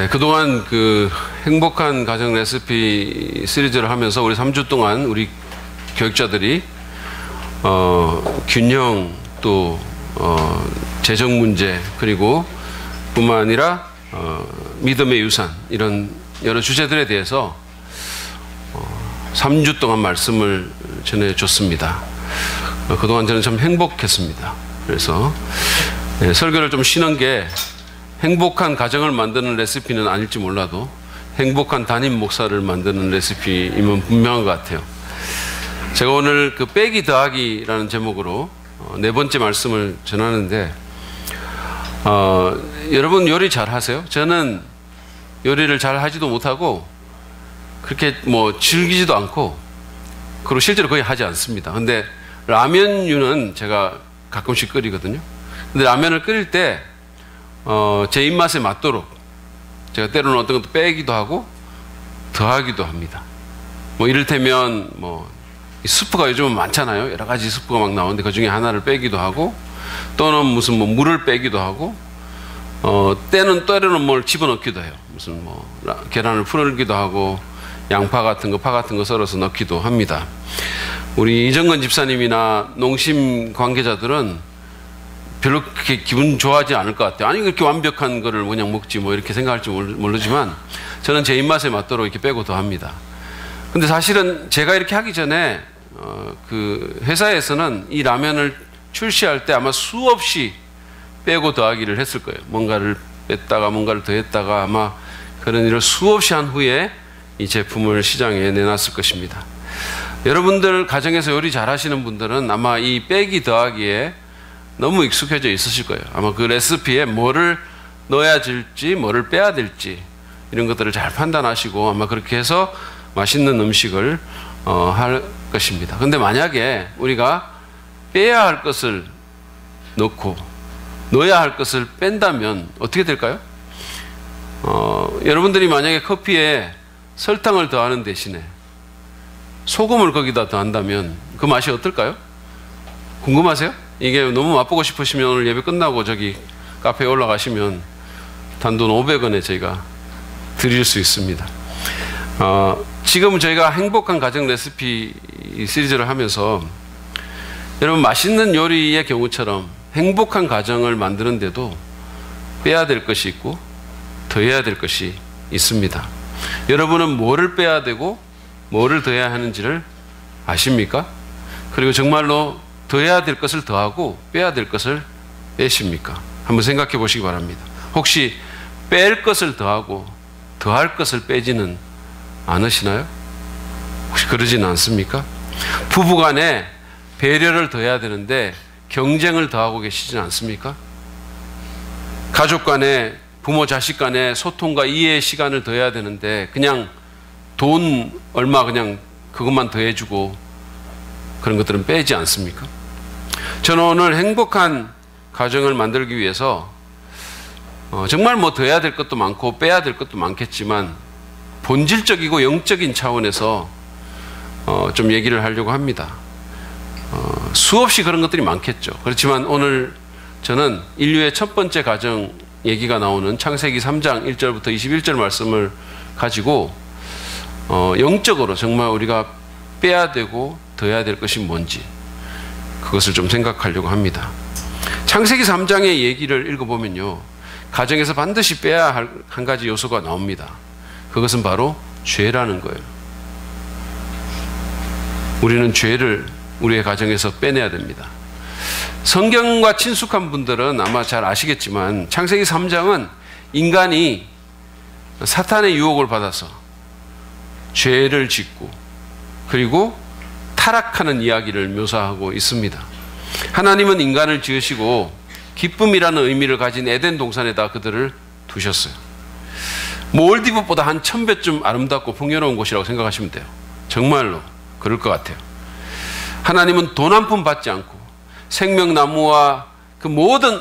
네, 그동안 그 행복한 가정 레시피 시리즈를 하면서 우리 3주 동안 우리 교육자들이 균형 또 재정 문제 그리고 뿐만 아니라 믿음의 유산 이런 여러 주제들에 대해서 3주 동안 말씀을 전해줬습니다. 그동안 저는 참 행복했습니다. 그래서 설교를 좀 쉬는 게 행복한 가정을 만드는 레시피는 아닐지 몰라도 행복한 담임 목사를 만드는 레시피임은 분명한 것 같아요. 제가 오늘 그 빼기 더하기라는 제목으로 네 번째 말씀을 전하는데 여러분 요리 잘 하세요? 저는 요리를 잘 하지도 못하고 그렇게 뭐 즐기지도 않고 그리고 실제로 거의 하지 않습니다. 근데 라면류는 제가 가끔씩 끓이거든요. 근데 라면을 끓일 때 제 입맛에 맞도록 제가 때로는 어떤 것도 빼기도 하고 더하기도 합니다. 뭐 이를테면 뭐 스프가 요즘은 많잖아요. 여러 가지 스프가 막 나오는데 그 중에 하나를 빼기도 하고 또는 무슨 뭐 물을 빼기도 하고 때로는 뭘 집어넣기도 해요. 무슨 뭐 계란을 풀기도 하고 양파 같은 거, 파 같은 거 썰어서 넣기도 합니다. 우리 이정건 집사님이나 농심 관계자들은 별로 그렇게 기분 좋아하지 않을 것 같아요. 아니 그렇게 완벽한 거를 그냥 먹지 뭐 이렇게 생각할지 모르지만 저는 제 입맛에 맞도록 이렇게 빼고 더합니다. 근데 사실은 제가 이렇게 하기 전에 그 회사에서는 이 라면을 출시할 때 아마 수없이 빼고 더하기를 했을 거예요. 뭔가를 뺐다가 뭔가를 더했다가 아마 그런 일을 수없이 한 후에 이 제품을 시장에 내놨을 것입니다. 여러분들 가정에서 요리 잘 하시는 분들은 아마 이 빼기 더하기에 너무 익숙해져 있으실 거예요. 아마 그 레시피에 뭐를 넣어야 될지 뭐를 빼야 될지 이런 것들을 잘 판단하시고 아마 그렇게 해서 맛있는 음식을 할 것입니다. 근데 만약에 우리가 빼야 할 것을 넣고 넣어야 할 것을 뺀다면 어떻게 될까요? 여러분들이 만약에 커피에 설탕을 더하는 대신에 소금을 거기다 더한다면 그 맛이 어떨까요? 궁금하세요? 이게 너무 맛보고 싶으시면 오늘 예배 끝나고 저기 카페에 올라가시면 단돈 500원에 저희가 드릴 수 있습니다. 지금 저희가 행복한 가정 레시피 시리즈를 하면서 여러분 맛있는 요리의 경우처럼 행복한 가정을 만드는데도 빼야 될 것이 있고 더해야 될 것이 있습니다. 여러분은 뭐를 빼야 되고 뭐를 더해야 하는지를 아십니까? 그리고 정말로 더해야 될 것을 더하고 빼야 될 것을 빼십니까? 한번 생각해 보시기 바랍니다. 혹시 뺄 것을 더하고 더할 것을 빼지는 않으시나요? 혹시 그러지는 않습니까? 부부간에 배려를 더해야 되는데 경쟁을 더하고 계시지는 않습니까? 가족 간에 부모 자식 간에 소통과 이해의 시간을 더해야 되는데 그냥 돈 얼마 그냥 그것만 더해주고 그런 것들은 빼지 않습니까? 저는 오늘 행복한 가정을 만들기 위해서 정말 뭐 더해야 될 것도 많고 빼야 될 것도 많겠지만 본질적이고 영적인 차원에서 좀 얘기를 하려고 합니다. 수없이 그런 것들이 많겠죠. 그렇지만 오늘 저는 인류의 첫 번째 가정 얘기가 나오는 창세기 3장 1절부터 21절 말씀을 가지고 영적으로 정말 우리가 빼야 되고 더해야 될 것이 뭔지 그것을 좀 생각하려고 합니다. 창세기 3장의 얘기를 읽어보면요. 가정에서 반드시 빼야 할 한 가지 요소가 나옵니다. 그것은 바로 죄라는 거예요. 우리는 죄를 우리의 가정에서 빼내야 됩니다. 성경과 친숙한 분들은 아마 잘 아시겠지만 창세기 3장은 인간이 사탄의 유혹을 받아서 죄를 짓고 그리고 타락하는 이야기를 묘사하고 있습니다. 하나님은 인간을 지으시고 기쁨이라는 의미를 가진 에덴 동산에다 그들을 두셨어요. 몰디브보다 한 1000배쯤 아름답고 풍요로운 곳이라고 생각하시면 돼요. 정말로 그럴 것 같아요. 하나님은 돈 한 푼 받지 않고 생명나무와 그 모든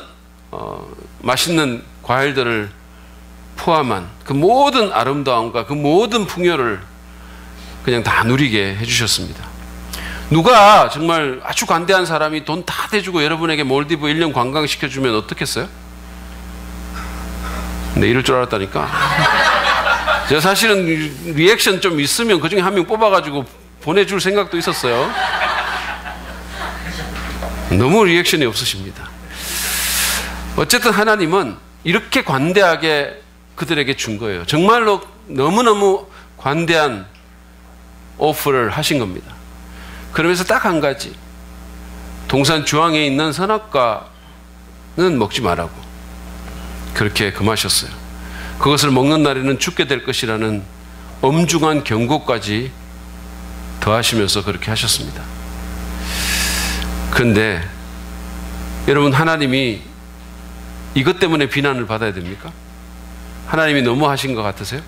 맛있는 과일들을 포함한 그 모든 아름다움과 그 모든 풍요를 그냥 다 누리게 해주셨습니다. 누가 정말 아주 관대한 사람이 돈 다 대주고 여러분에게 몰디브 1년 관광시켜주면 어떻겠어요? 근데 이럴 줄 알았다니까. 제가 사실은 리액션 좀 있으면 그중에 한 명 뽑아가지고 보내줄 생각도 있었어요. 너무 리액션이 없으십니다. 어쨌든 하나님은 이렇게 관대하게 그들에게 준 거예요. 정말로 너무너무 관대한 오프를 하신 겁니다. 그러면서 딱 한 가지, 동산 주황에 있는 선악과는 먹지 말라고 그렇게 금하셨어요. 그것을 먹는 날에는 죽게 될 것이라는 엄중한 경고까지 더하시면서 그렇게 하셨습니다. 그런데 여러분, 하나님이 이것 때문에 비난을 받아야 됩니까? 하나님이 너무 하신 것 같으세요?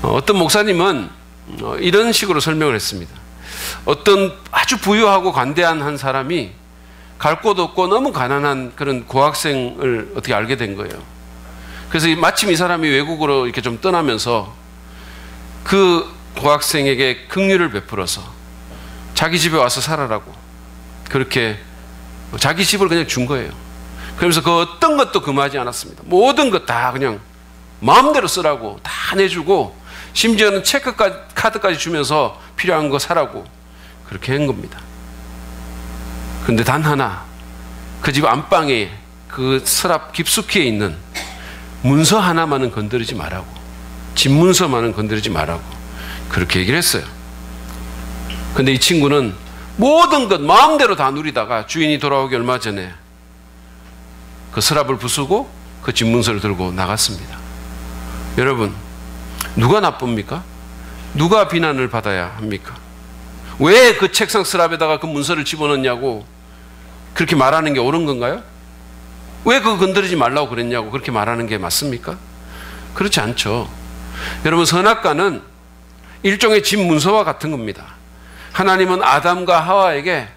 어떤 목사님은 이런 식으로 설명을 했습니다. 어떤 아주 부유하고 관대한 한 사람이 갈 곳 없고 너무 가난한 그런 고학생을 어떻게 알게 된 거예요. 그래서 마침 이 사람이 외국으로 이렇게 좀 떠나면서 그 고학생에게 긍휼을 베풀어서 자기 집에 와서 살아라고 그렇게 자기 집을 그냥 준 거예요. 그러면서 그 어떤 것도 금하지 않았습니다. 모든 것 다 그냥 마음대로 쓰라고 다 내주고, 심지어는 카드까지 주면서 필요한 거 사라고 그렇게 한 겁니다. 그런데 단 하나, 그 집 안방에 그 서랍 깊숙이에 있는 문서 하나만은 건드리지 말라고, 집 문서만은 건드리지 말라고 그렇게 얘기를 했어요. 근데 이 친구는 모든 것 마음대로 다 누리다가 주인이 돌아오기 얼마 전에 그 서랍을 부수고 그 집 문서를 들고 나갔습니다. 여러분, 누가 나쁩니까? 누가 비난을 받아야 합니까? 왜 그 책상 서랍에다가 그 문서를 집어넣냐고 그렇게 말하는 게 옳은 건가요? 왜 그거 건드리지 말라고 그랬냐고 그렇게 말하는 게 맞습니까? 그렇지 않죠. 여러분, 선악과는 일종의 집 문서와 같은 겁니다. 하나님은 아담과 하와에게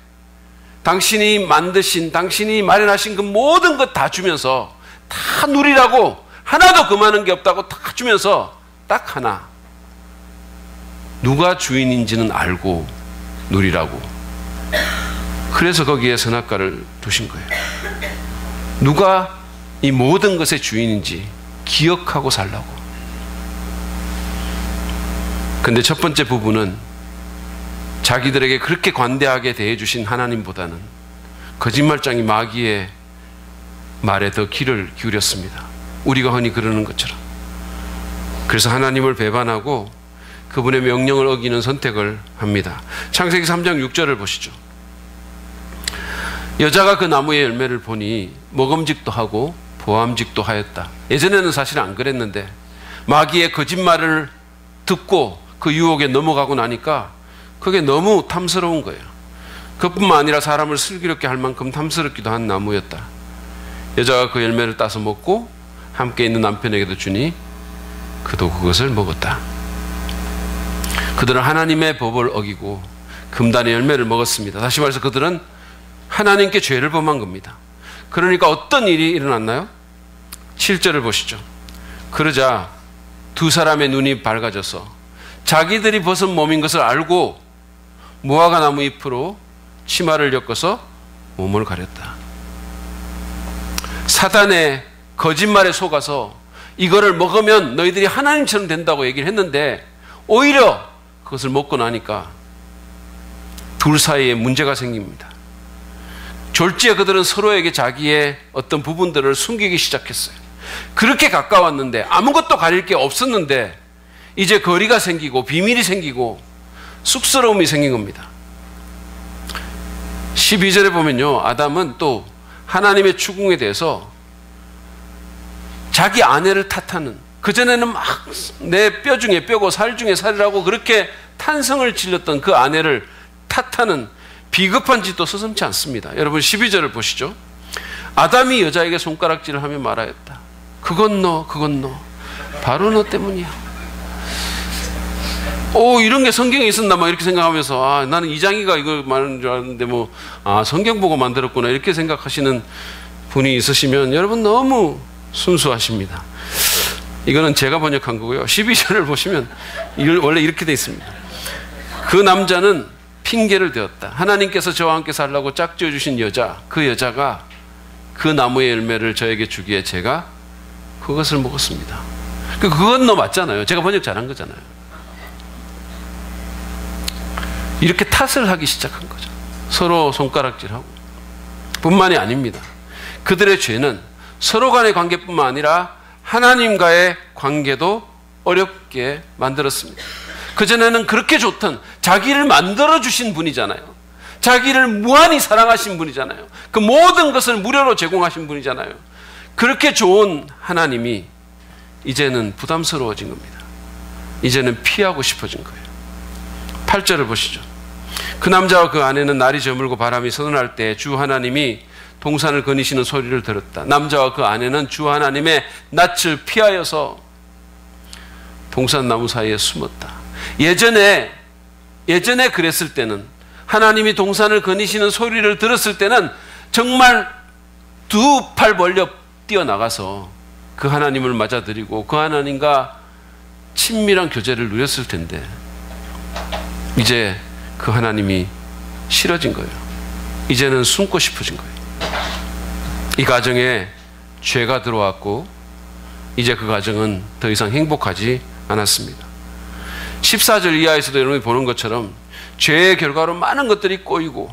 당신이 만드신, 당신이 마련하신 그 모든 것 다 주면서 다 누리라고, 하나도 금하는 게 없다고 다 주면서 딱 하나, 누가 주인인지는 알고 누리라고. 그래서 거기에 선악과를 두신 거예요. 누가 이 모든 것의 주인인지 기억하고 살라고. 근데 첫 번째 부분은 자기들에게 그렇게 관대하게 대해주신 하나님보다는 거짓말장이 마귀의 말에 더 귀를 기울였습니다. 우리가 흔히 그러는 것처럼. 그래서 하나님을 배반하고 그분의 명령을 어기는 선택을 합니다. 창세기 3장 6절을 보시죠. 여자가 그 나무의 열매를 보니 먹음직도 하고 보암직도 하였다. 예전에는 사실 안 그랬는데 마귀의 거짓말을 듣고 그 유혹에 넘어가고 나니까 그게 너무 탐스러운 거예요. 그뿐만 아니라 사람을 슬기롭게 할 만큼 탐스럽기도 한 나무였다. 여자가 그 열매를 따서 먹고 함께 있는 남편에게도 주니 그도 그것을 먹었다. 그들은 하나님의 법을 어기고 금단의 열매를 먹었습니다. 다시 말해서 그들은 하나님께 죄를 범한 겁니다. 그러니까 어떤 일이 일어났나요? 7절을 보시죠. 그러자 두 사람의 눈이 밝아져서 자기들이 벗은 몸인 것을 알고 무화과 나무 잎으로 치마를 엮어서 몸을 가렸다. 사단의 거짓말에 속아서 이거를 먹으면 너희들이 하나님처럼 된다고 얘기를 했는데 오히려 그것을 먹고 나니까 둘 사이에 문제가 생깁니다. 졸지에 그들은 서로에게 자기의 어떤 부분들을 숨기기 시작했어요. 그렇게 가까웠는데, 아무것도 가릴 게 없었는데 이제 거리가 생기고 비밀이 생기고 쑥스러움이 생긴 겁니다. 12절에 보면요, 아담은 또 하나님의 추궁에 대해서 자기 아내를 탓하는, 그전에는 막 내 뼈 중에 뼈고 살 중에 살이라고 그렇게 탄성을 질렀던 그 아내를 탓하는 비겁한 짓도 서슴지 않습니다. 여러분 12절을 보시죠. 아담이 여자에게 손가락질을 하며 말하였다. 그건 너 바로 너 때문이야. 이런 게 성경에 있었나 막 이렇게 생각하면서 나는 이장이가 이거 말하는 줄 알았는데 성경 보고 만들었구나 이렇게 생각하시는 분이 있으시면 여러분 너무 순수하십니다. 이거는 제가 번역한 거고요. 12절을 보시면 원래 이렇게 돼 있습니다. 그 남자는 핑계를 대었다. 하나님께서 저와 함께 살라고 짝지어 주신 여자, 그 여자가 그 나무의 열매를 저에게 주기에 제가 그것을 먹었습니다. 그건 너 맞잖아요. 제가 번역 잘한 거잖아요. 이렇게 탓을 하기 시작한 거죠. 서로 손가락질하고. 뿐만이 아닙니다. 그들의 죄는 서로 간의 관계뿐만 아니라 하나님과의 관계도 어렵게 만들었습니다. 그전에는 그렇게 좋던 자기를 만들어주신 분이잖아요. 자기를 무한히 사랑하신 분이잖아요. 그 모든 것을 무료로 제공하신 분이잖아요. 그렇게 좋은 하나님이 이제는 부담스러워진 겁니다. 이제는 피하고 싶어진 거예요. 8절을 보시죠. 그 남자와 그 아내는 날이 저물고 바람이 서늘할 때 주 하나님이 동산을 거니시는 소리를 들었다. 남자와 그 아내는 주 하나님의 낯을 피하여서 동산 나무 사이에 숨었다. 예전에 그랬을 때는, 하나님이 동산을 거니시는 소리를 들었을 때는 정말 두 팔 벌려 뛰어나가서 그 하나님을 맞아들이고 그 하나님과 친밀한 교제를 누렸을 텐데, 이제 그 하나님이 싫어진 거예요. 이제는 숨고 싶어진 거예요. 이 가정에 죄가 들어왔고 이제 그 가정은 더 이상 행복하지 않았습니다. 14절 이하에서도 여러분이 보는 것처럼 죄의 결과로 많은 것들이 꼬이고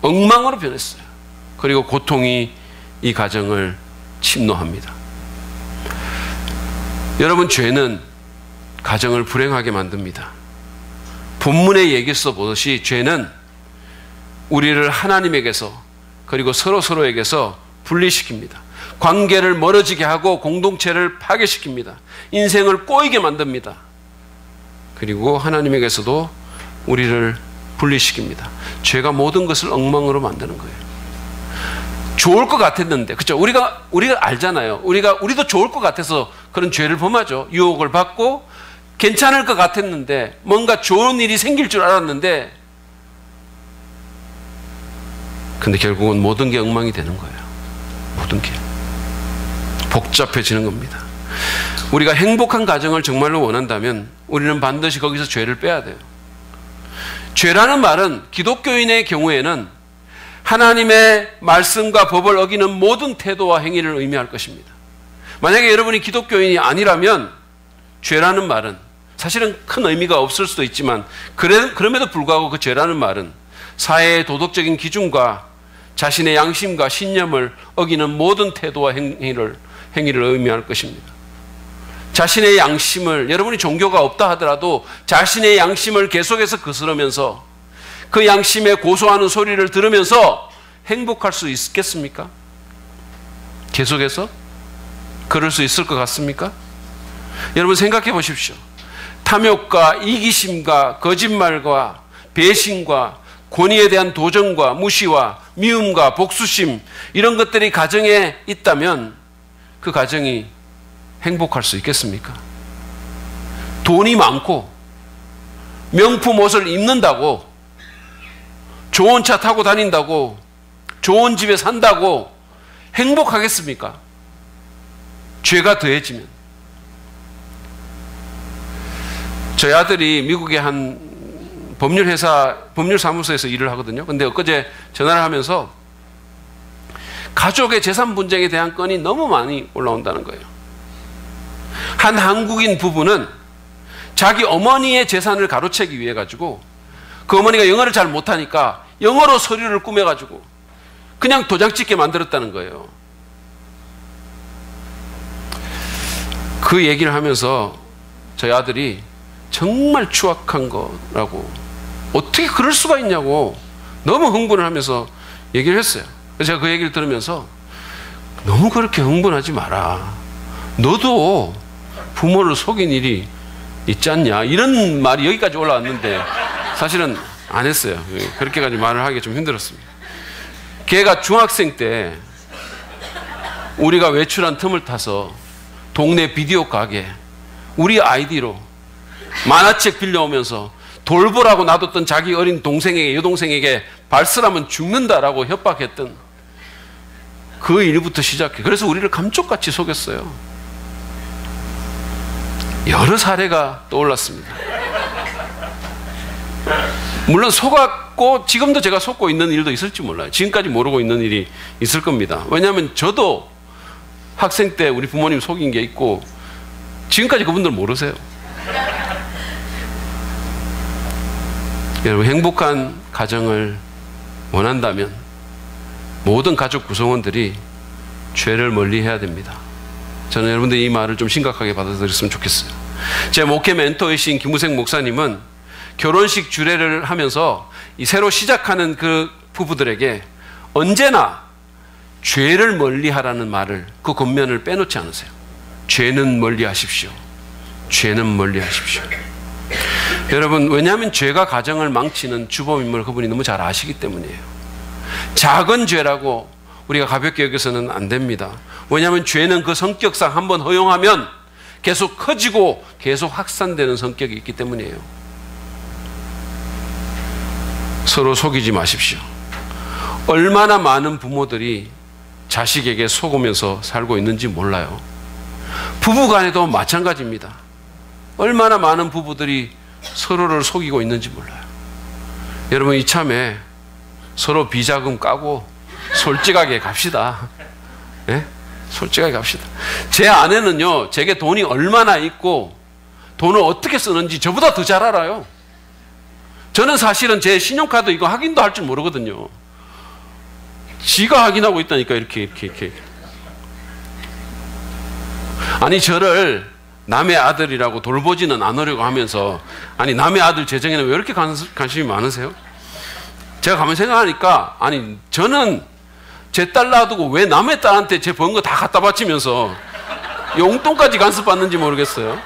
엉망으로 변했어요. 그리고 고통이 이 가정을 침노합니다. 여러분, 죄는 가정을 불행하게 만듭니다. 본문의 얘기에서 보듯이 죄는 우리를 하나님에게서 그리고 서로에게서 분리시킵니다. 관계를 멀어지게 하고 공동체를 파괴시킵니다. 인생을 꼬이게 만듭니다. 그리고 하나님에게서도 우리를 분리시킵니다. 죄가 모든 것을 엉망으로 만드는 거예요. 좋을 것 같았는데, 그렇죠? 우리가 알잖아요. 우리도 좋을 것 같아서 그런 죄를 범하죠. 유혹을 받고 괜찮을 것 같았는데, 뭔가 좋은 일이 생길 줄 알았는데, 근데 결국은 모든 게 엉망이 되는 거예요. 모든 게 복잡해지는 겁니다. 우리가 행복한 가정을 정말로 원한다면 우리는 반드시 거기서 죄를 빼야 돼요. 죄라는 말은 기독교인의 경우에는 하나님의 말씀과 법을 어기는 모든 태도와 행위를 의미할 것입니다. 만약에 여러분이 기독교인이 아니라면 죄라는 말은 사실은 큰 의미가 없을 수도 있지만, 그럼에도 불구하고 그 죄라는 말은 사회의 도덕적인 기준과 자신의 양심과 신념을 어기는 모든 태도와 행위를 의미할 것입니다. 자신의 양심을, 여러분이 종교가 없다 하더라도 자신의 양심을 계속해서 거스르면서 그 양심에 고소하는 소리를 들으면서 행복할 수 있겠습니까? 계속해서? 그럴 수 있을 것 같습니까? 여러분 생각해 보십시오. 탐욕과 이기심과 거짓말과 배신과 권위에 대한 도전과 무시와 미움과 복수심, 이런 것들이 가정에 있다면 그 가정이 행복할 수 있겠습니까? 돈이 많고 명품 옷을 입는다고, 좋은 차 타고 다닌다고, 좋은 집에 산다고 행복하겠습니까? 죄가 더해지면. 저희 아들이 미국의 한 법률사무소에서 일을 하거든요. 근데 엊그제 전화를 하면서 가족의 재산 분쟁에 대한 건이 너무 많이 올라온다는 거예요. 한 한국인 부부는 자기 어머니의 재산을 가로채기 위해 가지고, 그 어머니가 영어를 잘 못하니까 영어로 서류를 꾸며가지고 그냥 도장 찍게 만들었다는 거예요. 그 얘기를 하면서 저희 아들이 정말 추악한 거라고, 어떻게 그럴 수가 있냐고 너무 흥분을 하면서 얘기를 했어요. 그래서 제가 그 얘기를 들으면서 너무 그렇게 흥분하지 마라. 너도 부모를 속인 일이 있지 않냐. 이런 말이 여기까지 올라왔는데 사실은 안 했어요. 그렇게까지 말을 하기 좀 힘들었습니다. 걔가 중학생 때 우리가 외출한 틈을 타서 동네 비디오 가게 우리 아이디로 만화책 빌려오면서 돌보라고 놔뒀던 자기 어린 동생에게, 여동생에게 발설하면 죽는다라고 협박했던 그 일부터 시작해. 그래서 우리를 감쪽같이 속였어요. 여러 사례가 떠올랐습니다. 물론 속았고 지금도 제가 속고 있는 일도 있을지 몰라요. 지금까지 모르고 있는 일이 있을 겁니다. 왜냐하면 저도 학생 때 우리 부모님 속인 게 있고 지금까지 그분들 모르세요. 여러분, 행복한 가정을 원한다면 모든 가족 구성원들이 죄를 멀리 해야 됩니다. 저는 여러분들 이 말을 좀 심각하게 받아들였으면 좋겠어요. 제 목회 멘토이신 김우생 목사님은 결혼식 주례를 하면서 이 새로 시작하는 그 부부들에게 언제나 죄를 멀리 하라는 말을, 그 겉면을 빼놓지 않으세요. 죄는 멀리 하십시오. 죄는 멀리 하십시오. 여러분, 왜냐하면 죄가 가정을 망치는 주범임을 그분이 너무 잘 아시기 때문이에요. 작은 죄라고 우리가 가볍게 여겨서는 안 됩니다. 왜냐하면 죄는 그 성격상 한번 허용하면 계속 커지고 계속 확산되는 성격이 있기 때문이에요. 서로 속이지 마십시오. 얼마나 많은 부모들이 자식에게 속으면서 살고 있는지 몰라요. 부부간에도 마찬가지입니다. 얼마나 많은 부부들이 서로를 속이고 있는지 몰라요. 여러분, 이참에 서로 비자금 까고 솔직하게 갑시다. 네? 솔직하게 갑시다. 제 아내는요, 제게 돈이 얼마나 있고 돈을 어떻게 쓰는지 저보다 더 잘 알아요. 저는 사실은 제 신용카드 이거 확인도 할 줄 모르거든요. 지가 확인하고 있다니까, 이렇게. 아니, 저를 남의 아들이라고 돌보지는 않으려고 하면서, 아니, 남의 아들 재정에는 왜 이렇게 관심이 많으세요? 제가 가만 생각하니까, 아니, 저는 제 딸 놔두고 왜 남의 딸한테 제 번 거 다 갖다 바치면서 용돈까지 간섭받는지 모르겠어요.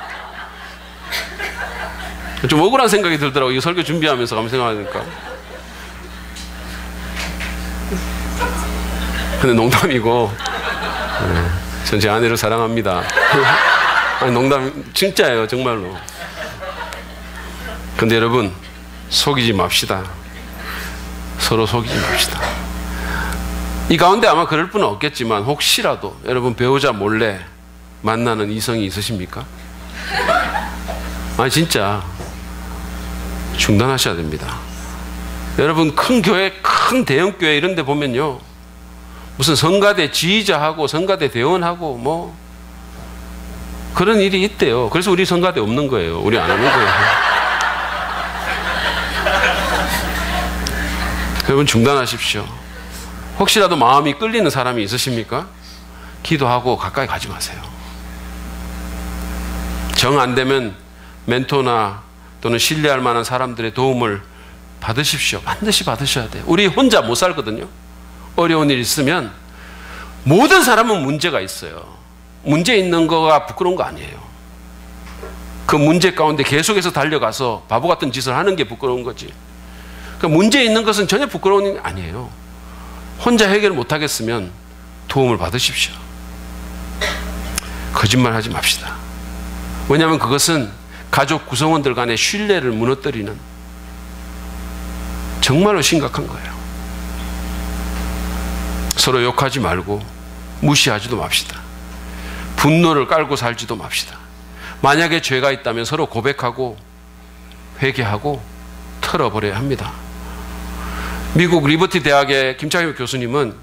좀 억울한 생각이 들더라고요. 이 설교 준비하면서 가만 생각하니까. 근데 농담이고, 전 제 아내를 사랑합니다. 아니, 농담, 진짜예요, 정말로. 근데 여러분, 속이지 맙시다. 서로 속이지 맙시다. 이 가운데 아마 그럴 분은 없겠지만, 혹시라도 여러분 배우자 몰래 만나는 이성이 있으십니까? 아니, 진짜 중단하셔야 됩니다. 여러분, 큰 교회, 큰 대형 교회 이런 데 보면요, 무슨 성가대 지휘자하고 성가대 대원하고 뭐 그런 일이 있대요. 그래서 우리 성가대 없는 거예요. 우리 안 하는 거예요. 여러분, 중단하십시오. 혹시라도 마음이 끌리는 사람이 있으십니까? 기도하고 가까이 가지 마세요. 정 안 되면 멘토나 또는 신뢰할 만한 사람들의 도움을 받으십시오. 반드시 받으셔야 돼요. 우리 혼자 못 살거든요. 어려운 일 있으면 모든 사람은 문제가 있어요. 문제 있는 거가 부끄러운 거 아니에요. 그 문제 가운데 계속해서 달려가서 바보 같은 짓을 하는 게 부끄러운 거지. 그 문제 있는 것은 전혀 부끄러운 일 아니에요. 혼자 해결 못 하겠으면 도움을 받으십시오. 거짓말하지 맙시다. 왜냐하면 그것은 가족 구성원들 간의 신뢰를 무너뜨리는 정말로 심각한 거예요. 서로 욕하지 말고 무시하지도 맙시다. 분노를 깔고 살지도 맙시다. 만약에 죄가 있다면 서로 고백하고 회개하고 털어버려야 합니다. 미국 리버티 대학의 김창엽 교수님은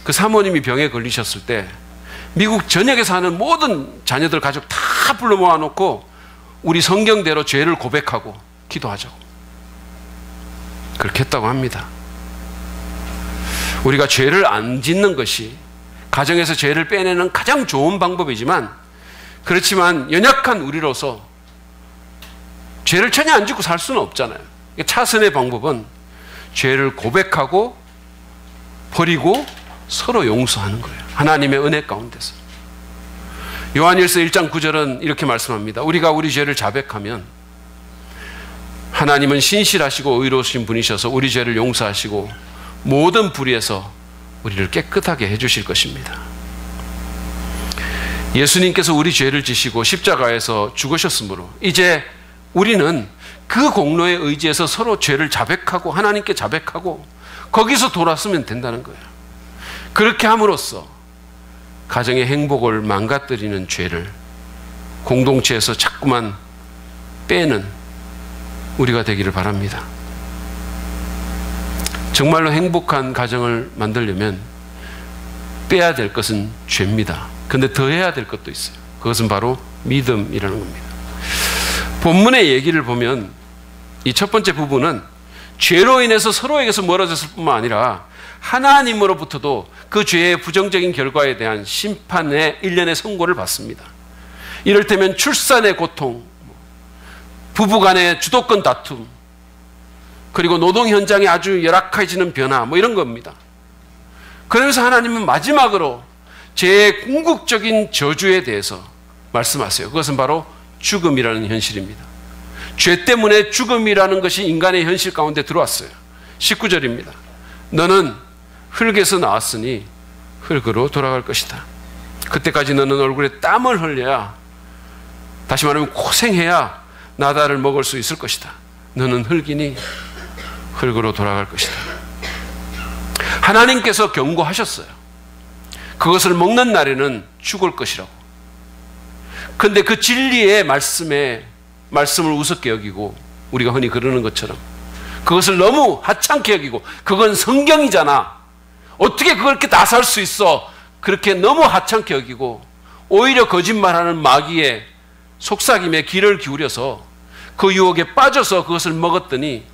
그 사모님이 병에 걸리셨을 때 미국 전역에 사는 모든 자녀들 가족 다 불러 모아놓고 우리 성경대로 죄를 고백하고 기도하자고 그렇게 했다고 합니다. 우리가 죄를 안 짓는 것이 가정에서 죄를 빼내는 가장 좋은 방법이지만, 그렇지만 연약한 우리로서 죄를 전혀 안 짓고 살 수는 없잖아요. 차선의 방법은 죄를 고백하고 버리고 서로 용서하는 거예요. 하나님의 은혜 가운데서. 요한일서 1장 9절은 이렇게 말씀합니다. 우리가 우리 죄를 자백하면 하나님은 신실하시고 의로우신 분이셔서 우리 죄를 용서하시고 모든 불의에서 우리를 깨끗하게 해주실 것입니다. 예수님께서 우리 죄를 지시고 십자가에서 죽으셨으므로 이제 우리는 그 공로에 의지해서 서로 죄를 자백하고 하나님께 자백하고 거기서 돌아서면 된다는 거예요. 그렇게 함으로써 가정의 행복을 망가뜨리는 죄를 공동체에서 자꾸만 빼는 우리가 되기를 바랍니다. 정말로 행복한 가정을 만들려면 빼야 될 것은 죄입니다. 그런데 더해야 될 것도 있어요. 그것은 바로 믿음이라는 겁니다. 본문의 얘기를 보면 이 첫 번째 부분은 죄로 인해서 서로에게서 멀어졌을 뿐만 아니라 하나님으로부터도 그 죄의 부정적인 결과에 대한 심판의 일련의 선고를 받습니다. 이를테면 출산의 고통, 부부 간의 주도권 다툼, 그리고 노동 현장에 아주 열악해지는 변화, 이런 겁니다. 그러면서 하나님은 마지막으로 죄의 궁극적인 저주에 대해서 말씀하세요. 그것은 바로 죽음이라는 현실입니다. 죄 때문에 죽음이라는 것이 인간의 현실 가운데 들어왔어요. 19절입니다. 너는 흙에서 나왔으니 흙으로 돌아갈 것이다. 그때까지 너는 얼굴에 땀을 흘려야, 다시 말하면 고생해야 나다를 먹을 수 있을 것이다. 너는 흙이니 흙으로 돌아갈 것이다. 하나님께서 경고하셨어요. 그것을 먹는 날에는 죽을 것이라고. 그런데 그 진리의 말씀을 우습게 여기고, 우리가 흔히 그러는 것처럼 그것을 너무 하찮게 여기고, 그건 성경이잖아, 어떻게 그걸 이렇게 다 살 수 있어, 그렇게 너무 하찮게 여기고, 오히려 거짓말하는 마귀의 속삭임에 귀를 기울여서 그 유혹에 빠져서 그것을 먹었더니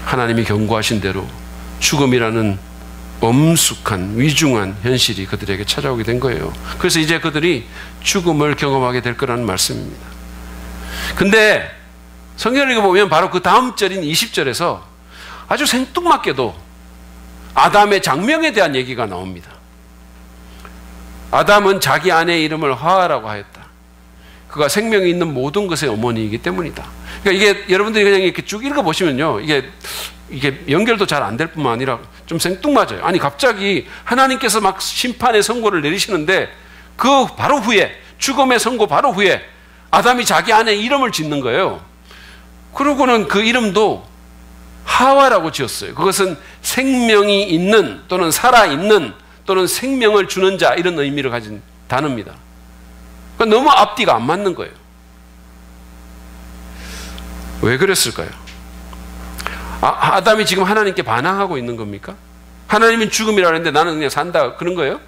하나님이 경고하신 대로 죽음이라는 엄숙한 위중한 현실이 그들에게 찾아오게 된 거예요. 그래서 이제 그들이 죽음을 경험하게 될 거라는 말씀입니다. 근데 성경을 읽어보면 바로 그 다음 절인 20절에서 아주 생뚱맞게도 아담의 장명에 대한 얘기가 나옵니다. 아담은 자기 아내의 이름을 하와라고 하였다. 그가 생명이 있는 모든 것의 어머니이기 때문이다. 그러니까 이게 여러분들이 그냥 이렇게 쭉 읽어보시면요, 이게 연결도 잘 안 될 뿐만 아니라 좀 생뚱맞아요. 아니, 갑자기 하나님께서 막 심판의 선고를 내리시는데 그 바로 후에, 죽음의 선고 바로 후에 아담이 자기 아내의 이름을 짓는 거예요. 그러고는 그 이름도 하와라고 지었어요. 그것은 생명이 있는, 또는 살아있는, 또는 생명을 주는 자, 이런 의미를 가진 단어입니다. 그러니까 너무 앞뒤가 안 맞는 거예요. 왜 그랬을까요? 아담이 지금 하나님께 반항하고 있는 겁니까? 하나님은 죽음이라고 했는데 나는 그냥 산다, 그런 거예요?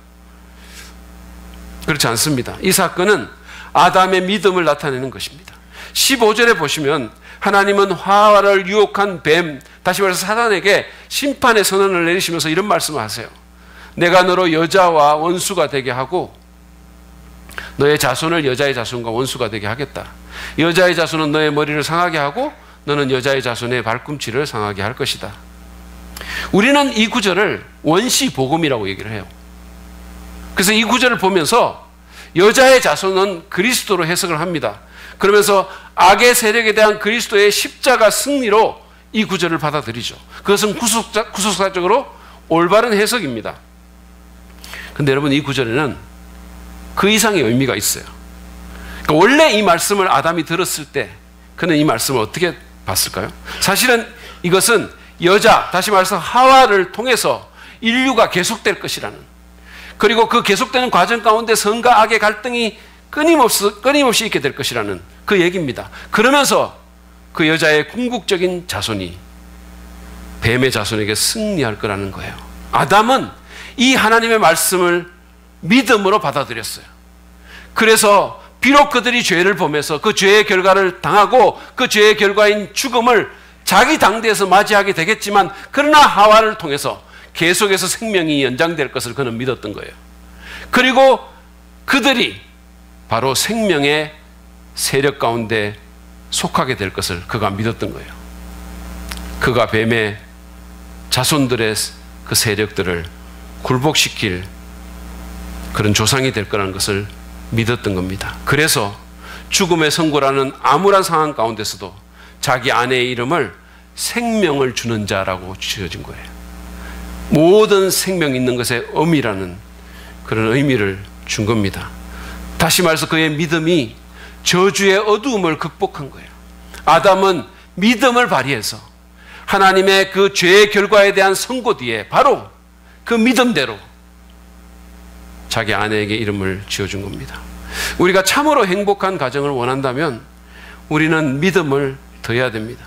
그렇지 않습니다. 이 사건은 아담의 믿음을 나타내는 것입니다. 15절에 보시면 하나님은 하와를 유혹한 뱀, 다시 말해서 사단에게 심판의 선언을 내리시면서 이런 말씀을 하세요. 내가 너로 여자와 원수가 되게 하고 너의 자손을 여자의 자손과 원수가 되게 하겠다. 여자의 자손은 너의 머리를 상하게 하고 너는 여자의 자손의 발꿈치를 상하게 할 것이다. 우리는 이 구절을 원시복음이라고 얘기를 해요. 그래서 이 구절을 보면서 여자의 자손은 그리스도로 해석을 합니다. 그러면서 악의 세력에 대한 그리스도의 십자가 승리로 이 구절을 받아들이죠. 그것은 구속사적으로 올바른 해석입니다. 그런데 여러분, 이 구절에는 그 이상의 의미가 있어요. 그러니까 원래 이 말씀을 아담이 들었을 때 그는 이 말씀을 어떻게 봤을까요? 사실은 이것은 여자, 다시 말해서 하와를 통해서 인류가 계속될 것이라는, 그리고 그 계속되는 과정 가운데 선과 악의 갈등이 끊임없이 있게 될 것이라는 그 얘기입니다. 그러면서 그 여자의 궁극적인 자손이 뱀의 자손에게 승리할 거라는 거예요. 아담은 이 하나님의 말씀을 믿음으로 받아들였어요. 그래서 비록 그들이 죄를 범해서 그 죄의 결과를 당하고 그 죄의 결과인 죽음을 자기 당대에서 맞이하게 되겠지만, 그러나 하와를 통해서 계속해서 생명이 연장될 것을 그는 믿었던 거예요. 그리고 그들이 바로 생명의 세력 가운데 속하게 될 것을 그가 믿었던 거예요. 그가 뱀의 자손들의 그 세력들을 굴복시킬 그런 조상이 될 거라는 것을 믿었던 겁니다. 그래서 죽음의 선고라는 암울한 상황 가운데서도 자기 아내의 이름을 생명을 주는 자라고 지어진 거예요. 모든 생명 있는 것에 의미라는 그런 의미를 준 겁니다. 다시 말해서 그의 믿음이 저주의 어두움을 극복한 거예요. 아담은 믿음을 발휘해서 하나님의 그 죄의 결과에 대한 선고 뒤에 바로 그 믿음대로 자기 아내에게 이름을 지어준 겁니다. 우리가 참으로 행복한 가정을 원한다면 우리는 믿음을 더해야 됩니다.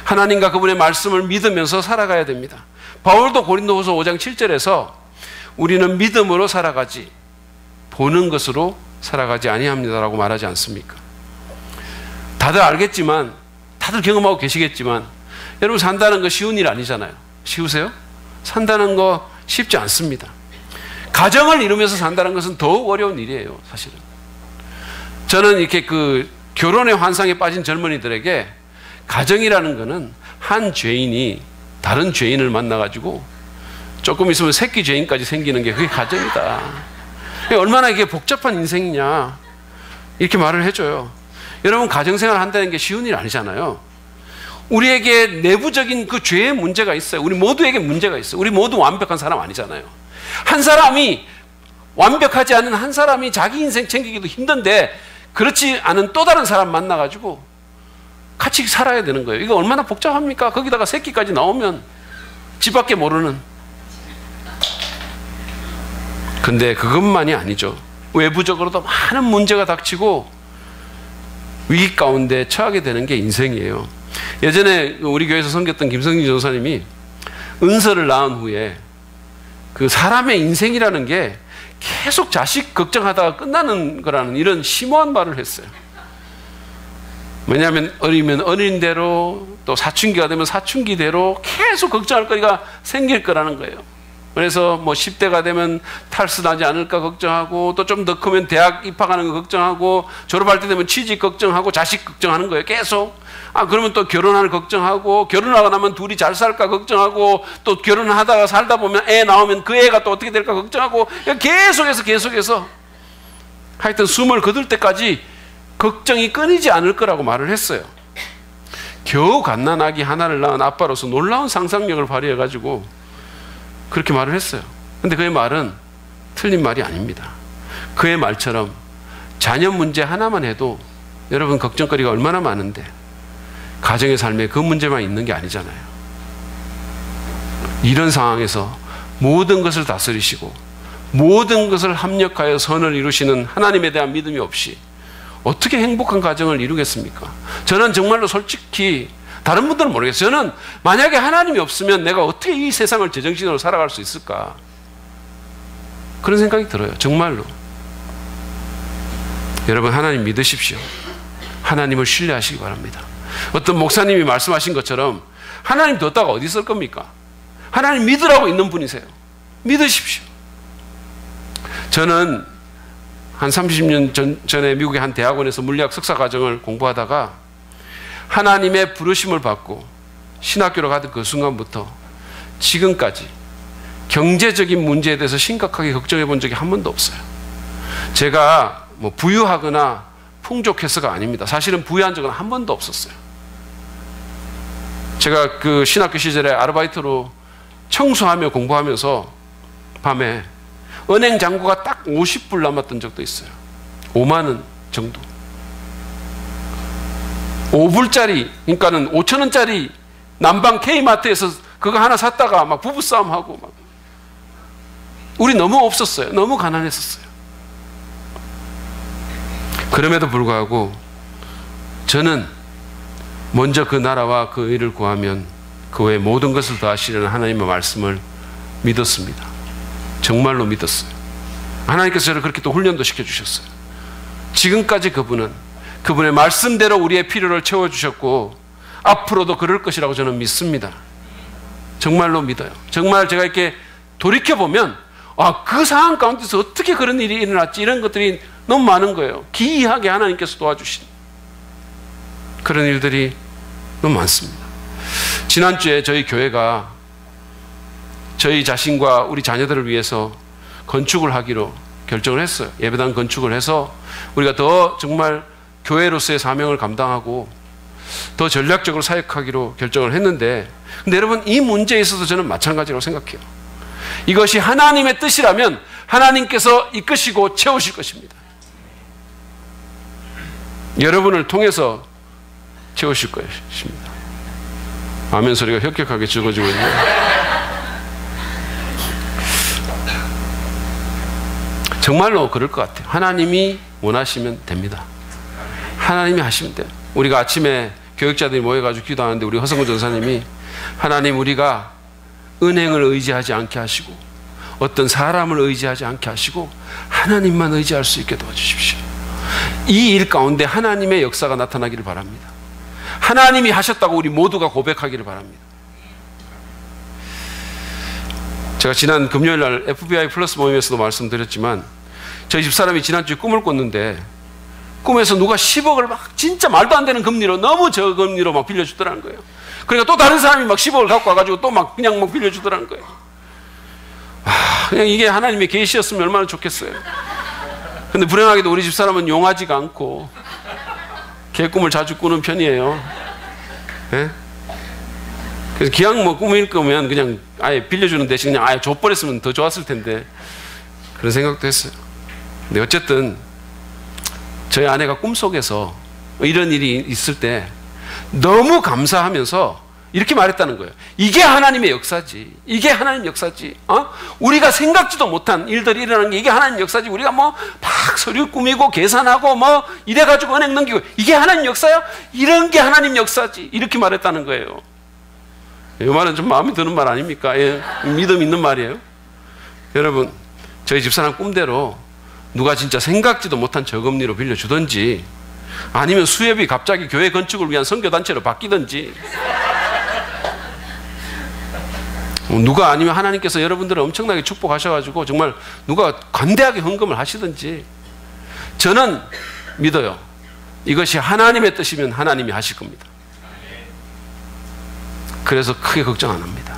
하나님과 그분의 말씀을 믿으면서 살아가야 됩니다. 바울도 고린도후서 5장 7절에서 우리는 믿음으로 살아가지 보는 것으로 살아가지 아니합니다라고 말하지 않습니까? 다들 알겠지만, 다들 경험하고 계시겠지만, 여러분 산다는 거 쉬운 일 아니잖아요. 쉬우세요? 산다는 거 쉽지 않습니다. 가정을 이루면서 산다는 것은 더욱 어려운 일이에요, 사실은. 저는 이렇게 그 결혼의 환상에 빠진 젊은이들에게 가정이라는 것은 한 죄인이 다른 죄인을 만나가지고 조금 있으면 새끼 죄인까지 생기는 게 그게 가정이다. 얼마나 이게 복잡한 인생이냐 이렇게 말을 해줘요. 여러분 가정생활 한다는 게 쉬운 일 아니잖아요. 우리에게 내부적인 그 죄의 문제가 있어요. 우리 모두에게 문제가 있어요. 우리 모두 완벽한 사람 아니잖아요. 한 사람이 완벽하지 않은 한 사람이 자기 인생 챙기기도 힘든데 그렇지 않은 또 다른 사람 만나가지고 같이 살아야 되는 거예요. 이거 얼마나 복잡합니까? 거기다가 새끼까지 나오면 집 밖에 모르는. 근데 그것만이 아니죠. 외부적으로도 많은 문제가 닥치고 위기 가운데 처하게 되는 게 인생이에요. 예전에 우리 교회에서 섬겼던 김성진 전사님이 은서를 낳은 후에 그 사람의 인생이라는 게 계속 자식 걱정하다가 끝나는 거라는 이런 심오한 말을 했어요. 왜냐하면 어리면 어린대로 또 사춘기가 되면 사춘기대로 계속 걱정할 거리가 생길 거라는 거예요. 그래서 뭐 10대가 되면 탈수나지 않을까 걱정하고 또 좀 더 크면 대학 입학하는 거 걱정하고 졸업할 때 되면 취직 걱정하고 자식 걱정하는 거예요. 계속. 그러면 또 결혼할 걱정하고 결혼하고 나면 둘이 잘 살까 걱정하고 또 결혼하다가 살다 보면 애 나오면 그 애가 또 어떻게 될까 걱정하고 계속해서 하여튼 숨을 거둘 때까지 걱정이 끊이지 않을 거라고 말을 했어요. 겨우 갓난아기 하나를 낳은 아빠로서 놀라운 상상력을 발휘해가지고 그렇게 말을 했어요. 근데 그의 말은 틀린 말이 아닙니다. 그의 말처럼 자녀 문제 하나만 해도 여러분 걱정거리가 얼마나 많은데 가정의 삶에 그 문제만 있는 게 아니잖아요. 이런 상황에서 모든 것을 다스리시고 모든 것을 합력하여 선을 이루시는 하나님에 대한 믿음이 없이 어떻게 행복한 가정을 이루겠습니까? 저는 정말로 솔직히 다른 분들은 모르겠어요. 저는 만약에 하나님이 없으면 내가 어떻게 이 세상을 제정신으로 살아갈 수 있을까? 그런 생각이 들어요. 정말로. 여러분 하나님 믿으십시오. 하나님을 신뢰하시기 바랍니다. 어떤 목사님이 말씀하신 것처럼 하나님 뒀다가 어디 있을 겁니까? 하나님 믿으라고 있는 분이세요. 믿으십시오. 저는 한 30년 전에 미국의 한 대학원에서 물리학 석사 과정을 공부하다가 하나님의 부르심을 받고 신학교로 가던 그 순간부터 지금까지 경제적인 문제에 대해서 심각하게 걱정해 본 적이 한 번도 없어요. 제가 뭐 부유하거나 풍족해서가 아닙니다. 사실은 부유한 적은 한 번도 없었어요. 제가 그 신학교 시절에 아르바이트로 청소하며 공부하면서 밤에 은행 잔고가 딱 50불 남았던 적도 있어요. 5만 원 정도. 5불짜리, 그러니까는 5,000원짜리 남방 K마트에서 그거 하나 샀다가 막 부부싸움하고 막. 우리 너무 없었어요. 너무 가난했었어요. 그럼에도 불구하고 저는 먼저 그 나라와 그 의를 구하면 그 외에 모든 것을 더하시려는 하나님의 말씀을 믿었습니다. 정말로 믿었어요. 하나님께서 저를 그렇게 또 훈련도 시켜주셨어요. 지금까지 그분의 말씀대로 우리의 필요를 채워주셨고 앞으로도 그럴 것이라고 저는 믿습니다. 정말로 믿어요. 정말 제가 이렇게 돌이켜보면 그 상황 가운데서 어떻게 그런 일이 일어났지 이런 것들이 너무 많은 거예요. 기이하게 하나님께서 도와주신 그런 일들이 너무 많습니다. 지난주에 저희 교회가 저희 자신과 우리 자녀들을 위해서 건축을 하기로 결정을 했어요. 예배당 건축을 해서 우리가 더 정말 교회로서의 사명을 감당하고 더 전략적으로 사역하기로 결정을 했는데 근데 여러분 이 문제에 있어서 저는 마찬가지라고 생각해요. 이것이 하나님의 뜻이라면 하나님께서 이끄시고 채우실 것입니다. 여러분을 통해서 채우실 것입니다. 아멘 소리가 혁혁하게 적어지고 있네요. 정말로 그럴 것 같아요. 하나님이 원하시면 됩니다. 하나님이 하시면 돼요. 우리가 아침에 교육자들이 모여가지고 기도하는데 우리 허성근 전사님이 하나님 우리가 은행을 의지하지 않게 하시고 어떤 사람을 의지하지 않게 하시고 하나님만 의지할 수 있게 도와주십시오. 이 일 가운데 하나님의 역사가 나타나기를 바랍니다. 하나님이 하셨다고 우리 모두가 고백하기를 바랍니다. 제가 지난 금요일 날 FBI 플러스 모임에서도 말씀드렸지만 저희 집사람이 지난주에 꿈을 꿨는데 꿈에서 누가 10억을 막 진짜 말도 안 되는 금리로 너무 저금리로 막 빌려주더라는 거예요. 그러니까 또 다른 사람이 막 10억을 갖고 와가지고 또 막 그냥 막 빌려주더라는 거예요. 그냥 이게 하나님의 계시였으면 얼마나 좋겠어요. 근데 불행하게도 우리 집사람은 용하지가 않고 개꿈을 자주 꾸는 편이에요. 네? 그래서 기왕 뭐 꿈일 거면 그냥 아예 빌려주는 대신 그냥 아예 줘버렸으면 더 좋았을 텐데 그런 생각도 했어요. 근데 어쨌든 저희 아내가 꿈속에서 이런 일이 있을 때 너무 감사하면서 이렇게 말했다는 거예요. 이게 하나님의 역사지. 이게 하나님 역사지. 우리가 생각지도 못한 일들이 일어나는 게 이게 하나님 역사지. 우리가 뭐 막 서류 꾸미고 계산하고 뭐 이래가지고 은행 넘기고 이게 하나님 역사야? 이런 게 하나님 역사지. 이렇게 말했다는 거예요. 이 말은 좀 마음에 드는 말 아닙니까? 예, 믿음 있는 말이에요. 여러분, 저희 집사람 꿈대로 누가 진짜 생각지도 못한 저금리로 빌려주든지 아니면 수협이 갑자기 교회 건축을 위한 선교단체로 바뀌든지 누가 아니면 하나님께서 여러분들을 엄청나게 축복하셔가지고 정말 누가 관대하게 헌금을 하시든지 저는 믿어요. 이것이 하나님의 뜻이면 하나님이 하실 겁니다. 그래서 크게 걱정 안 합니다.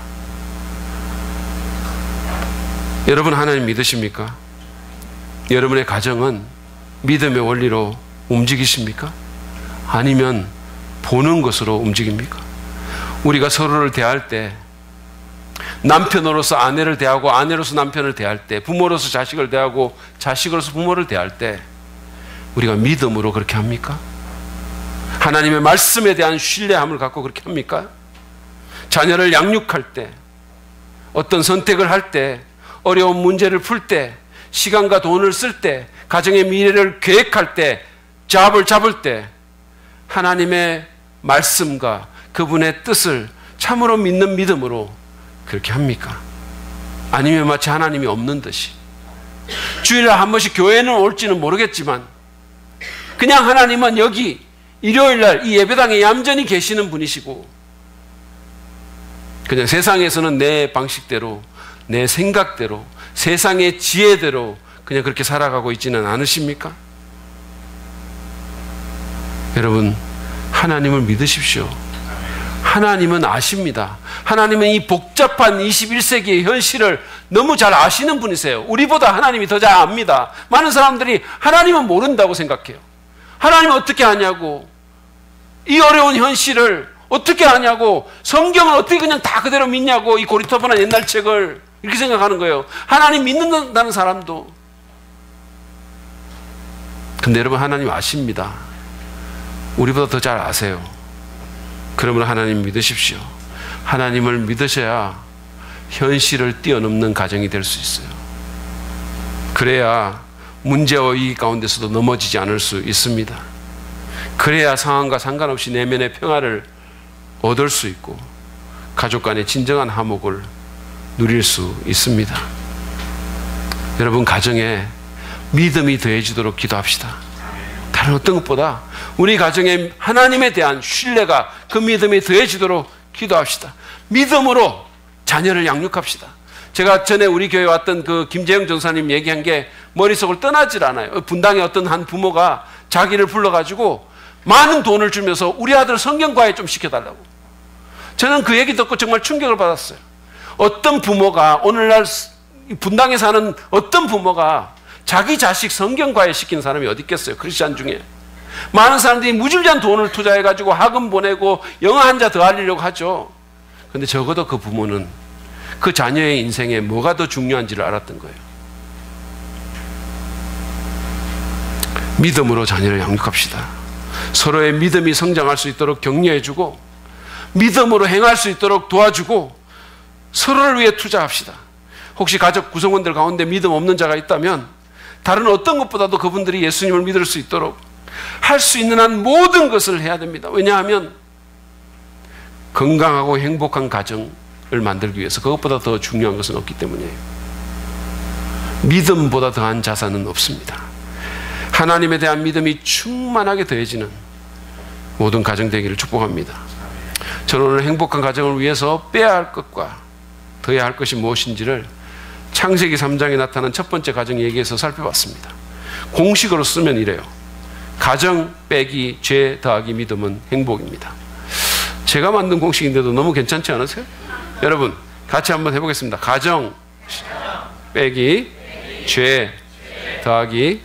여러분 하나님 믿으십니까? 여러분의 가정은 믿음의 원리로 움직이십니까? 아니면 보는 것으로 움직입니까? 우리가 서로를 대할 때 남편으로서 아내를 대하고 아내로서 남편을 대할 때 부모로서 자식을 대하고 자식으로서 부모를 대할 때 우리가 믿음으로 그렇게 합니까? 하나님의 말씀에 대한 신뢰함을 갖고 그렇게 합니까? 자녀를 양육할 때 어떤 선택을 할 때 어려운 문제를 풀 때 시간과 돈을 쓸 때 가정의 미래를 계획할 때 잡을 잡을 때 하나님의 말씀과 그분의 뜻을 참으로 믿는 믿음으로 그렇게 합니까? 아니면 마치 하나님이 없는 듯이 주일에 한 번씩 교회는 올지는 모르겠지만 그냥 하나님은 여기 일요일날 이 예배당에 얌전히 계시는 분이시고 그냥 세상에서는 내 방식대로 내 생각대로 세상의 지혜대로 그냥 그렇게 살아가고 있지는 않으십니까? 여러분 하나님을 믿으십시오. 하나님은 아십니다. 하나님은 이 복잡한 21세기의 현실을 너무 잘 아시는 분이세요. 우리보다 하나님이 더 잘 압니다. 많은 사람들이 하나님은 모른다고 생각해요. 하나님은 어떻게 아냐고, 이 어려운 현실을 어떻게 아냐고, 성경을 어떻게 그냥 다 그대로 믿냐고, 이 고리타분한 옛날 책을 이렇게 생각하는 거예요. 하나님 믿는다는 사람도. 근데 여러분 하나님 아십니다. 우리보다 더 잘 아세요. 그러면 하나님 믿으십시오. 하나님을 믿으셔야 현실을 뛰어넘는 가정이 될 수 있어요. 그래야 문제와 위기 가운데서도 넘어지지 않을 수 있습니다. 그래야 상황과 상관없이 내면의 평화를 얻을 수 있고 가족 간의 진정한 화목을 누릴 수 있습니다. 여러분 가정에 믿음이 더해지도록 기도합시다. 다른 어떤 것보다 우리 가정에 하나님에 대한 신뢰가 그 믿음이 더해지도록 기도합시다. 믿음으로 자녀를 양육합시다. 제가 전에 우리 교회에 왔던 그 김재영 전사님 얘기한 게 머릿속을 떠나질 않아요. 분당의 어떤 한 부모가 자기를 불러가지고 많은 돈을 주면서 우리 아들 성경과외 좀 시켜달라고. 저는 그 얘기 듣고 정말 충격을 받았어요. 어떤 부모가 오늘날 분당에 사는 어떤 부모가 자기 자식 성경과외 시킨 사람이 어디 있겠어요? 크리스찬 중에. 많은 사람들이 무질리한 돈을 투자해가지고 학원 보내고 영어 한자 더 알리려고 하죠. 근데 적어도 그 부모는 그 자녀의 인생에 뭐가 더 중요한지를 알았던 거예요. 믿음으로 자녀를 양육합시다. 서로의 믿음이 성장할 수 있도록 격려해주고 믿음으로 행할 수 있도록 도와주고 서로를 위해 투자합시다. 혹시 가족 구성원들 가운데 믿음 없는 자가 있다면 다른 어떤 것보다도 그분들이 예수님을 믿을 수 있도록 할 수 있는 한 모든 것을 해야 됩니다. 왜냐하면 건강하고 행복한 가정을 만들기 위해서 그것보다 더 중요한 것은 없기 때문이에요. 믿음보다 더한 자산은 없습니다. 하나님에 대한 믿음이 충만하게 더해지는 모든 가정 되기를 축복합니다. 저는 오늘 행복한 가정을 위해서 빼야 할 것과 더해야 할 것이 무엇인지를 창세기 3장에 나타난 첫 번째 가정 얘기에서 살펴봤습니다. 공식으로 쓰면 이래요. 가정 빼기 죄 더하기 믿음은 행복입니다. 제가 만든 공식인데도 너무 괜찮지 않으세요? 여러분 같이 한번 해보겠습니다. 가정 빼기 죄 더하기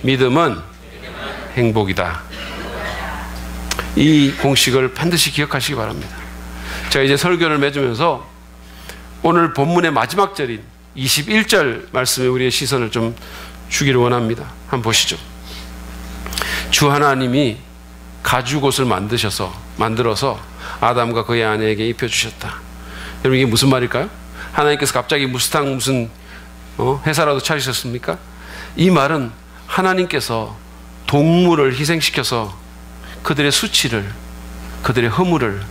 믿음은 행복이다. 이 공식을 반드시 기억하시기 바랍니다. 제가 이제 설교를 맺으면서 오늘 본문의 마지막 절인 21절 말씀에 우리의 시선을 좀 주기를 원합니다. 한번 보시죠. 주 하나님이 가죽옷을 만들어서 아담과 그의 아내에게 입혀주셨다. 여러분 이게 무슨 말일까요? 하나님께서 갑자기 무슨 회사라도 차리셨습니까? 이 말은 하나님께서 동물을 희생시켜서 그들의 수치를, 그들의 허물을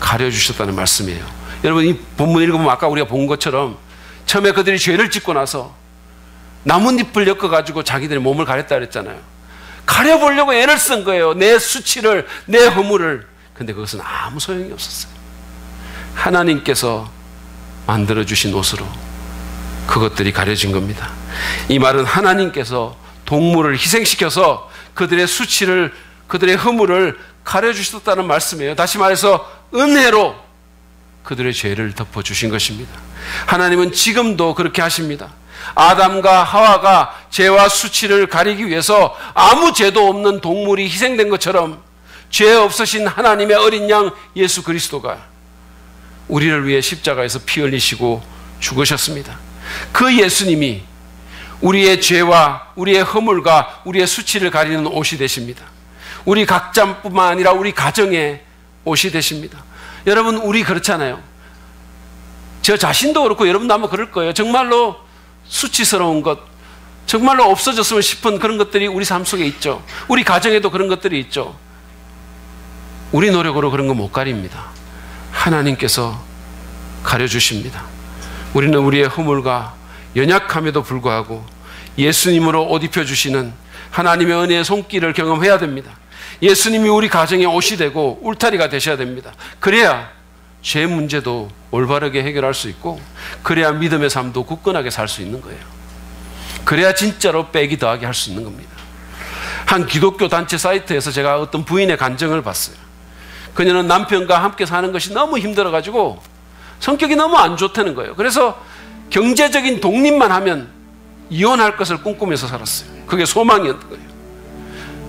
가려주셨다는 말씀이에요. 여러분 이 본문 읽어보면 아까 우리가 본 것처럼 처음에 그들이 죄를 짓고 나서 나뭇잎을 엮어가지고 자기들의 몸을 가렸다 그랬잖아요. 가려보려고 애를 쓴 거예요. 내 수치를, 내 허물을. 근데 그것은 아무 소용이 없었어요. 하나님께서 만들어주신 옷으로 그것들이 가려진 겁니다. 이 말은 하나님께서 동물을 희생시켜서 그들의 수치를, 그들의 허물을 가려주셨다는 말씀이에요. 다시 말해서 은혜로 그들의 죄를 덮어주신 것입니다. 하나님은 지금도 그렇게 하십니다. 아담과 하와가 죄와 수치를 가리기 위해서 아무 죄도 없는 동물이 희생된 것처럼 죄 없으신 하나님의 어린 양 예수 그리스도가 우리를 위해 십자가에서 피 흘리시고 죽으셨습니다. 그 예수님이 우리의 죄와 우리의 허물과 우리의 수치를 가리는 옷이 되십니다. 우리 각자뿐만 아니라 우리 가정의 옷이 되십니다. 여러분 우리 그렇잖아요. 저 자신도 그렇고 여러분도 아마 그럴 거예요. 정말로 수치스러운 것, 정말로 없어졌으면 싶은 그런 것들이 우리 삶 속에 있죠. 우리 가정에도 그런 것들이 있죠. 우리 노력으로 그런 거 못 가립니다. 하나님께서 가려주십니다. 우리는 우리의 허물과 연약함에도 불구하고 예수님으로 옷 입혀주시는 하나님의 은혜의 손길을 경험해야 됩니다. 예수님이 우리 가정의 옷이 되고 울타리가 되셔야 됩니다. 그래야 죄 문제도 올바르게 해결할 수 있고, 그래야 믿음의 삶도 굳건하게 살 수 있는 거예요. 그래야 진짜로 빼기 더하기 할 수 있는 겁니다. 한 기독교 단체 사이트에서 제가 어떤 부인의 간증을 봤어요. 그녀는 남편과 함께 사는 것이 너무 힘들어가지고 성격이 너무 안 좋다는 거예요. 그래서 경제적인 독립만 하면 이혼할 것을 꿈꾸면서 살았어요. 그게 소망이었던 거예요.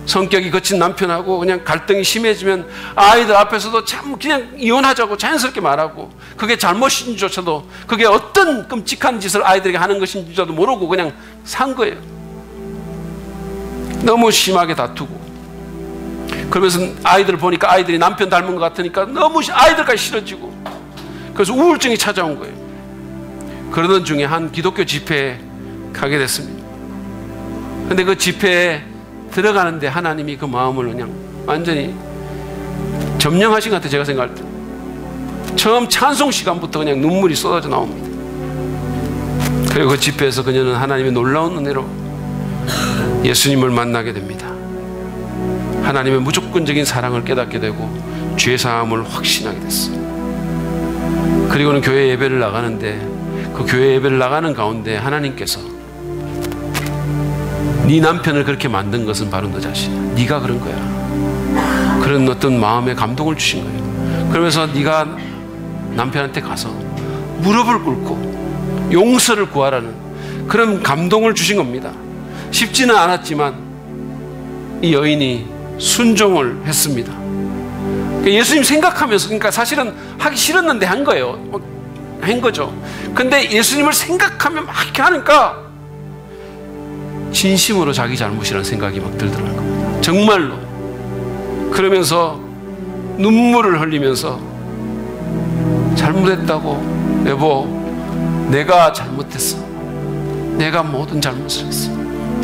성격이 거친 남편하고 그냥 갈등이 심해지면 아이들 앞에서도 참 그냥 이혼하자고 자연스럽게 말하고, 그게 잘못인지조차도, 그게 어떤 끔찍한 짓을 아이들에게 하는 것인지조차도 모르고 그냥 산 거예요. 너무 심하게 다투고. 그러면서 아이들을 보니까 아이들이 남편 닮은 것 같으니까 너무 아이들까지 싫어지고, 그래서 우울증이 찾아온 거예요. 그러던 중에 한 기독교 집회에 가게 됐습니다. 근데 그 집회에 들어가는데 하나님이 그 마음을 그냥 완전히 점령하신 것 같아요. 제가 생각할 때 처음 찬송 시간부터 그냥 눈물이 쏟아져 나옵니다. 그리고 그 집회에서 그녀는 하나님의 놀라운 은혜로 예수님을 만나게 됩니다. 하나님의 무조건적인 사랑을 깨닫게 되고 죄사함을 확신하게 됐어요. 그리고는 교회 예배를 나가는데, 그 교회 예배를 나가는 가운데 하나님께서 네 남편을 그렇게 만든 것은 바로 너 자신이야. 네가 그런 거야. 그런 어떤 마음의 감동을 주신 거예요. 그러면서 네가 남편한테 가서 무릎을 꿇고 용서를 구하라는 그런 감동을 주신 겁니다. 쉽지는 않았지만 이 여인이 순종을 했습니다. 예수님 생각하면서, 그러니까 사실은 하기 싫었는데 한 거예요. 한 거죠. 근데 예수님을 생각하면 막 이렇게 하니까 진심으로 자기 잘못이라는 생각이 막 들더라는 겁니다. 정말로. 그러면서 눈물을 흘리면서 잘못했다고, 여보, 내가 잘못했어. 내가 모든 잘못을 했어.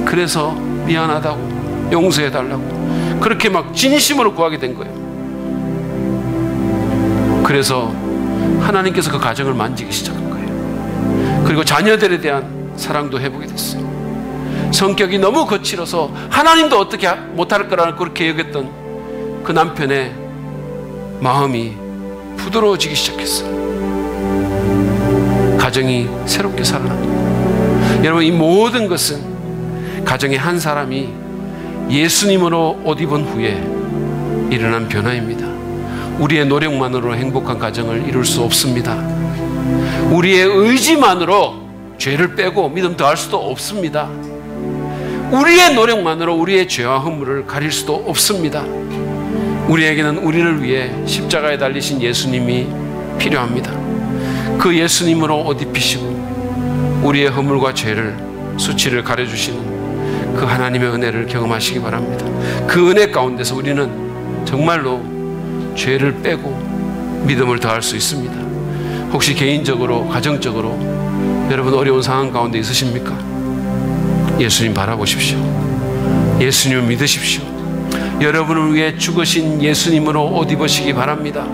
그래서 미안하다고, 용서해달라고. 그렇게 막 진심으로 구하게 된 거예요. 그래서 하나님께서 그 가정을 만지기 시작한 거예요. 그리고 자녀들에 대한 사랑도 회복이 됐어요. 성격이 너무 거칠어서 하나님도 어떻게 못할 거라고 그렇게 여겼던 그 남편의 마음이 부드러워지기 시작했어요. 가정이 새롭게 살아납니다. 여러분, 이 모든 것은 가정의 한 사람이 예수님으로 옷 입은 후에 일어난 변화입니다. 우리의 노력만으로 행복한 가정을 이룰 수 없습니다. 우리의 의지만으로 죄를 빼고 믿음 더할 수도 없습니다. 우리의 노력만으로 우리의 죄와 허물을 가릴 수도 없습니다. 우리에게는 우리를 위해 십자가에 달리신 예수님이 필요합니다. 그 예수님으로 옷 입히시고 우리의 허물과 죄를, 수치를 가려주시는 그 하나님의 은혜를 경험하시기 바랍니다. 그 은혜 가운데서 우리는 정말로 죄를 빼고 믿음을 더할 수 있습니다. 혹시 개인적으로, 가정적으로 여러분 어려운 상황 가운데 있으십니까? 예수님 바라보십시오. 예수님을 믿으십시오. 여러분을 위해 죽으신 예수님으로 옷 입으시기 바랍니다.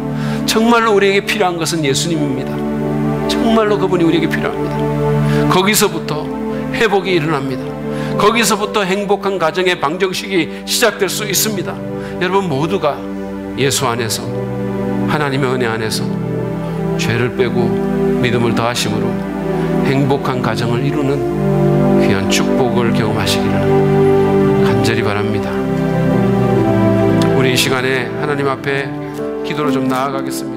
정말로 우리에게 필요한 것은 예수님입니다. 정말로 그분이 우리에게 필요합니다. 거기서부터 회복이 일어납니다. 거기서부터 행복한 가정의 방정식이 시작될 수 있습니다. 여러분 모두가 예수 안에서, 하나님의 은혜 안에서 죄를 빼고 믿음을 더하심으로 행복한 가정을 이루는 귀한 축복을 경험하시기를 간절히 바랍니다. 우리 이 시간에 하나님 앞에 기도로 좀 나아가겠습니다.